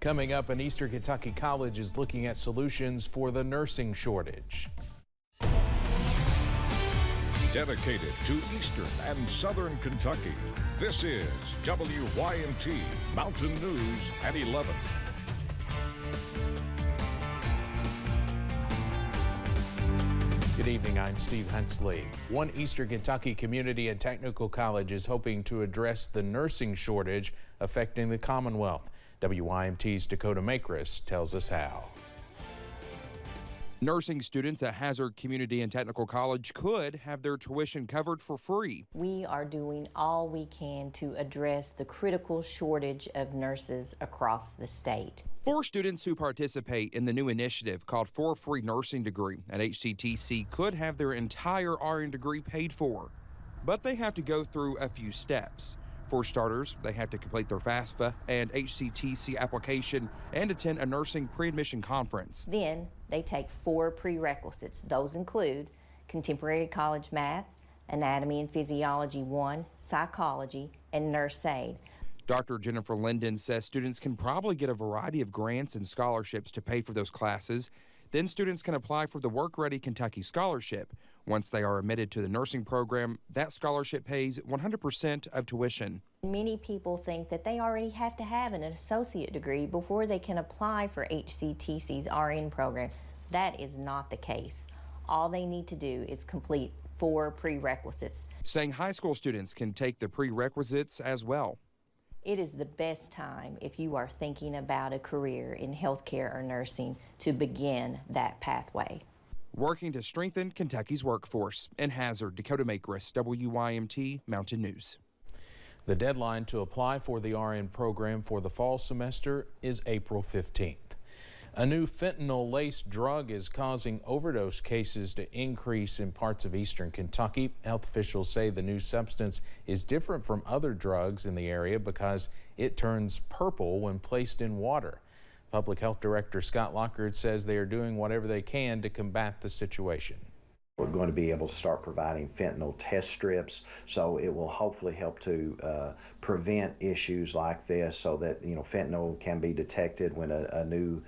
Coming up, an Eastern Kentucky college is looking at solutions for the nursing shortage. Dedicated to Eastern and Southern Kentucky, this is WYMT Mountain News at 11. Good evening, I'm Steve Hensley. One Eastern Kentucky community and technical college is hoping to address the nursing shortage affecting the Commonwealth. WYMT's Dakota Makris tells us how. Nursing students at Hazard Community and Technical College could have their tuition covered for free. We are doing all we can to address the critical shortage of nurses across the state. For students who participate in the new initiative called For a Free Nursing Degree at HCTC could have their entire RN degree paid for, but they have to go through a few steps. For starters, they have to complete their FAFSA and HCTC application and attend a nursing pre-admission conference. Then they take 4 prerequisites. Those include Contemporary College Math, Anatomy and Physiology 1, Psychology, and Nurse Aid. Dr. Jennifer Linden says students can probably get a variety of grants and scholarships to pay for those classes. Then students can apply for the Work Ready Kentucky Scholarship. Once they are admitted to the nursing program, that scholarship pays 100% of tuition. Many people think that they already have to have an associate degree before they can apply for HCTC's RN program. That is not the case. All they need to do is complete 4 prerequisites. Saying high school students can take the prerequisites as well. It is the best time if you are thinking about a career in healthcare or nursing to begin that pathway. Working to strengthen Kentucky's workforce. In Hazard, Dakota Makris, WYMT Mountain News. The deadline to apply for the RN program for the fall semester is April 15th. A new fentanyl-laced drug is causing overdose cases to increase in parts of eastern Kentucky. Health officials say the new substance is different from other drugs in the area because it turns purple when placed in water. Public Health Director Scott Lockard says they are doing whatever they can to combat the situation. We're going to be able to start providing fentanyl test strips, so it will hopefully help to prevent issues like this, so that fentanyl can be detected when a new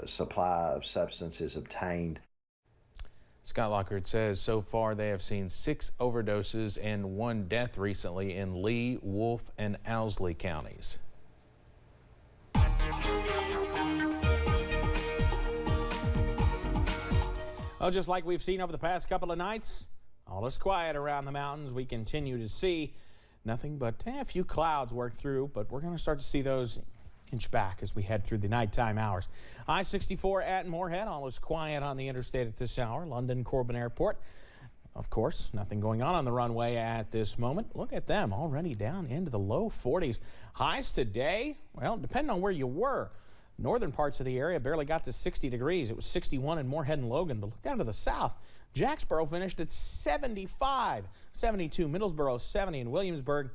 supply of substance is obtained. Scott Lockard says so far they have seen 6 overdoses and 1 death recently in Lee, Wolfe, and Owsley counties. Well, just like we've seen over the past couple of nights, all is quiet around the mountains. We continue to see nothing but a few clouds work through, but we're going to start to see those inch back as we head through the nighttime hours. I-64 at Moorhead, all is quiet on the interstate at this hour. London Corbin Airport, of course, nothing going on the runway at this moment. Look at them already down into the low 40s. Highs today, well, depending on where you were. Northern parts of the area barely got to 60 degrees. It was 61 in Moorhead and Logan, but look down to the south. Jacksboro finished at 75, 72 Middlesboro, 70 in Williamsburg,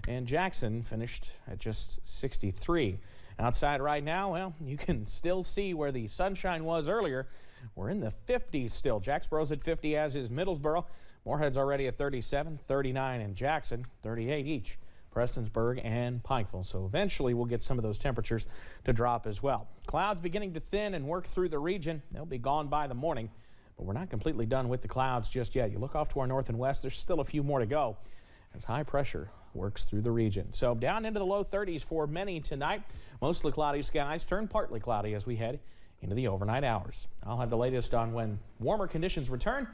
and Jackson finished at just 63. Outside right now, well, you can still see where the sunshine was earlier. We're in the 50s still. Jacksboro's at 50, as is Middlesboro. Moorhead's already at 37, 39 in Jackson, 38 each. Prestonsburg and Pikeville. So eventually we'll get some of those temperatures to drop as well. Clouds beginning to thin and work through the region. They'll be gone by the morning, but we're not completely done with the clouds just yet. You look off to our north and west, there's still a few more to go as high pressure works through the region. So down into the low 30s for many tonight. Mostly cloudy skies turn partly cloudy as we head into the overnight hours. I'll have the latest on when warmer conditions return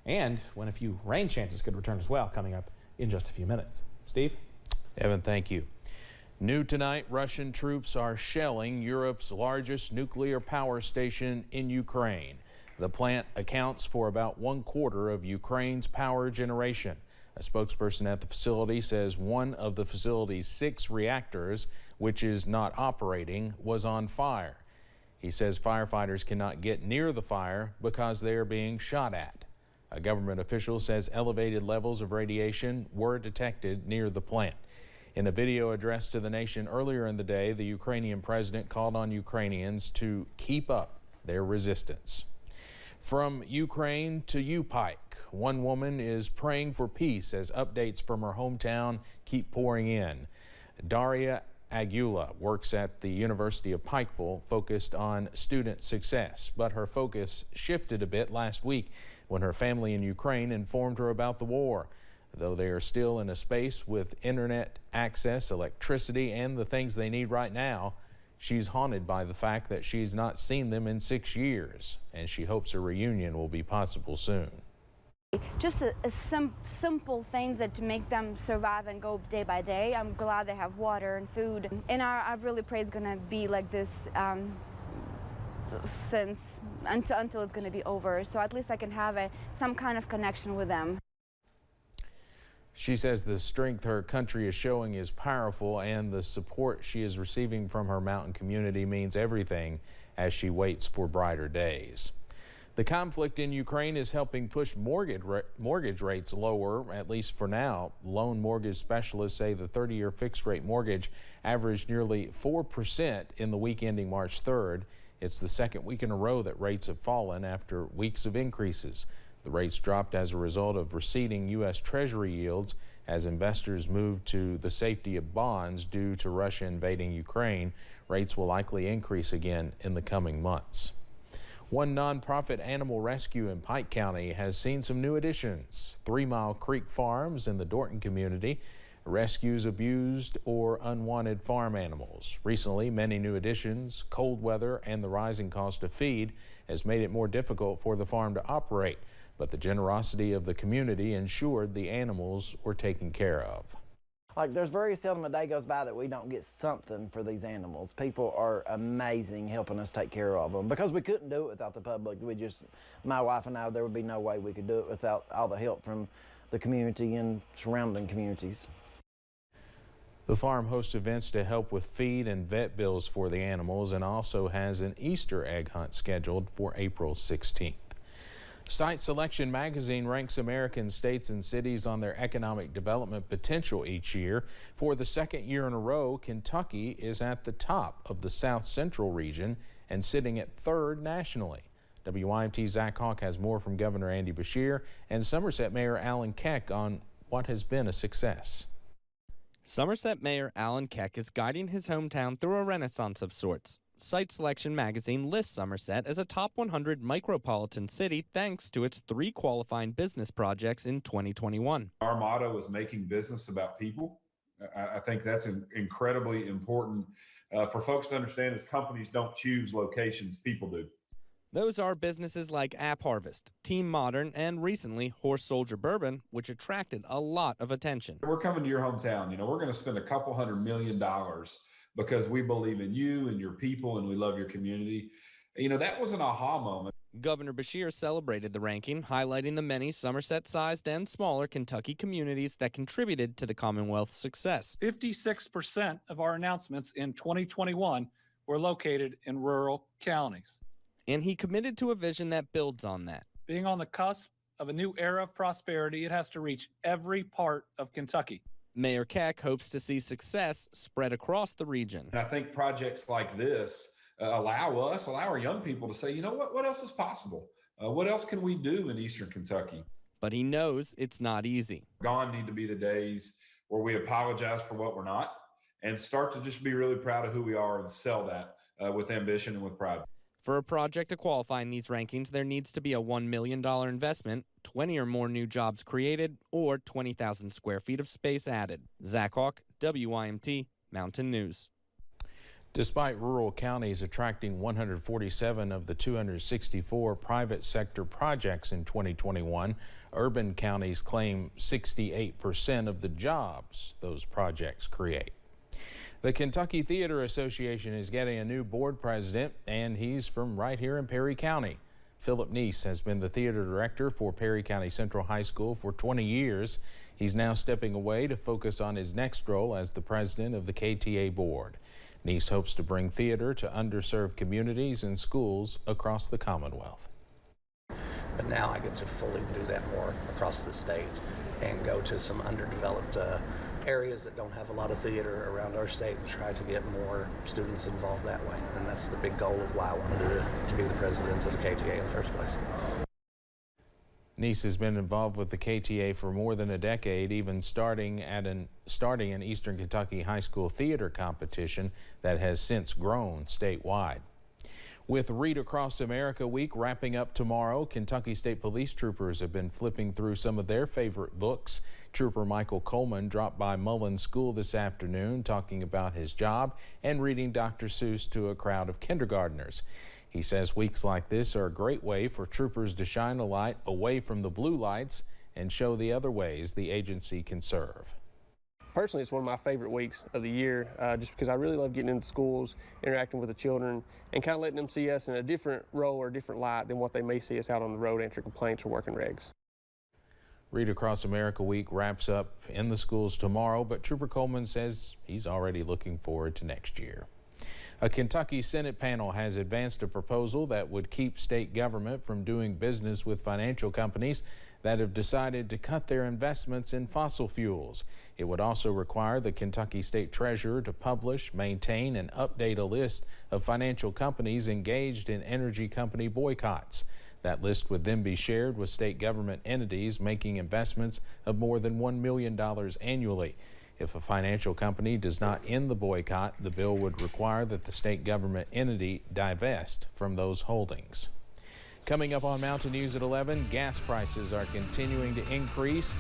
and when a few rain chances could return as well coming up in just a few minutes. Steve? Evan, thank you. New tonight, Russian troops are shelling Europe's largest nuclear power station in Ukraine. The plant accounts for about 1/4 of Ukraine's power generation. A spokesperson at the facility says one of the facility's 6 reactors, which is not operating, was on fire. He says firefighters cannot get near the fire because they are being shot at. A government official says elevated levels of radiation were detected near the plant. In a video addressed to the nation earlier in the day, the Ukrainian president called on Ukrainians to keep up their resistance. From Ukraine to U-Pike, one woman is praying for peace as updates from her hometown keep pouring in. Daria Aguila works at the University of Pikeville, focused on student success, but her focus shifted a bit last week when her family in Ukraine informed her about the war. Though they are still in a space with internet access, electricity, and the things they need right now, she's haunted by the fact that she's not seen them in 6 years, and she hopes a reunion will be possible soon. Just simple things that to make them survive and go day by day. I'm glad they have water and food, and I really pray it's going to be like this until it's going to be over. So at least I can have some kind of connection with them. She says the strength her country is showing is powerful, and the support she is receiving from her mountain community means everything as she waits for brighter days. The conflict in Ukraine is helping push mortgage rates lower, at least for now. Loan mortgage specialists say the 30-year fixed-rate mortgage averaged nearly 4% in the week ending March 3rd. It's the second week in a row that rates have fallen after weeks of increases. The rates dropped as a result of receding U.S. Treasury yields as investors moved to the safety of bonds due to Russia invading Ukraine. Rates will likely increase again in the coming months. One nonprofit animal rescue in Pike County has seen some new additions. 3 Mile Creek Farms in the Dorton community rescues abused or unwanted farm animals. Recently, many new additions, cold weather, and the rising cost of feed has made it more difficult for the farm to operate. But the generosity of the community ensured the animals were taken care of. Like, there's very seldom a day goes by that we don't get something for these animals. People are amazing helping us take care of them because we couldn't do it without the public. My wife and I, there would be no way we could do it without all the help from the community and surrounding communities. The farm hosts events to help with feed and vet bills for the animals and also has an Easter egg hunt scheduled for April 16th. Site Selection magazine ranks American states and cities on their economic development potential each year. For the second year in a row, Kentucky is at the top of the South Central region and sitting at 3rd nationally. WYMT's Zach Hawk has more from Governor Andy Beshear and Somerset Mayor Alan Keck on what has been a success. Somerset Mayor Alan Keck is guiding his hometown through a renaissance of sorts. Site Selection magazine lists Somerset as a top 100 micropolitan city thanks to its 3 qualifying business projects in 2021. Our motto is making business about people. I think that's incredibly important for folks to understand, as companies don't choose locations, people do. Those are businesses like App Harvest, Team Modern, and recently Horse Soldier Bourbon, which attracted a lot of attention. We're coming to your hometown. We're going to spend $200 million because we believe in you and your people and we love your community. That was an aha moment. Governor Beshear celebrated the ranking, highlighting the many Somerset-sized and smaller Kentucky communities that contributed to the Commonwealth's success. 56% of our announcements in 2021 were located in rural counties. And he committed to a vision that builds on that. Being on the cusp of a new era of prosperity, it has to reach every part of Kentucky. Mayor Keck hopes to see success spread across the region. And I think projects like this allow our young people to say, what else is possible? What else can we do in Eastern Kentucky? But he knows it's not easy. Gone need to be the days where we apologize for what we're not and start to just be really proud of who we are and sell that with ambition and with pride. For a project to qualify in these rankings, there needs to be a $1 million investment, 20 or more new jobs created, or 20,000 square feet of space added. Zach Hawk, WYMT, Mountain News. Despite rural counties attracting 147 of the 264 private sector projects in 2021, urban counties claim 68% of the jobs those projects create. The Kentucky Theater Association is getting a new board president, and he's from right here in Perry County. Philip Neese has been the theater director for Perry County Central High School for 20 years. He's now stepping away to focus on his next role as the president of the KTA board. Neese hopes to bring theater to underserved communities and schools across the Commonwealth. But now I get to fully do that more across the state and go to some underdeveloped areas that don't have a lot of theater around our state and try to get more students involved that way. And that's the big goal of why I wanted to be the president of the KTA in the first place. Nice has been involved with the KTA for more than a decade, even starting an Eastern Kentucky high school theater competition that has since grown statewide. With Read Across America Week wrapping up tomorrow, Kentucky State Police troopers have been flipping through some of their favorite books. Trooper Michael Coleman dropped by Mullen School this afternoon talking about his job and reading Dr. Seuss to a crowd of kindergartners. He says weeks like this are a great way for troopers to shine a light away from the blue lights and show the other ways the agency can serve. Personally, it's one of my favorite weeks of the year, just because I really love getting into schools, interacting with the children, and kind of letting them see us in a different role or a different light than what they may see us out on the road answering complaints or working regs. Read Across America Week wraps up in the schools tomorrow, but Trooper Coleman says he's already looking forward to next year. A Kentucky Senate panel has advanced a proposal that would keep state government from doing business with financial companies that have decided to cut their investments in fossil fuels. It would also require the Kentucky State Treasurer to publish, maintain, and update a list of financial companies engaged in energy company boycotts. That list would then be shared with state government entities making investments of more than $1 million annually. If a financial company does not end the boycott, the bill would require that the state government entity divest from those holdings. Coming up on Mountain News at 11, gas prices are continuing to increase,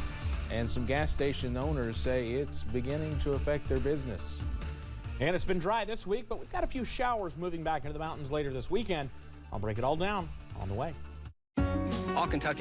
and some gas station owners say it's beginning to affect their business. And it's been dry this week, but we've got a few showers moving back into the mountains later this weekend. I'll break it all down on the way. All Kentucky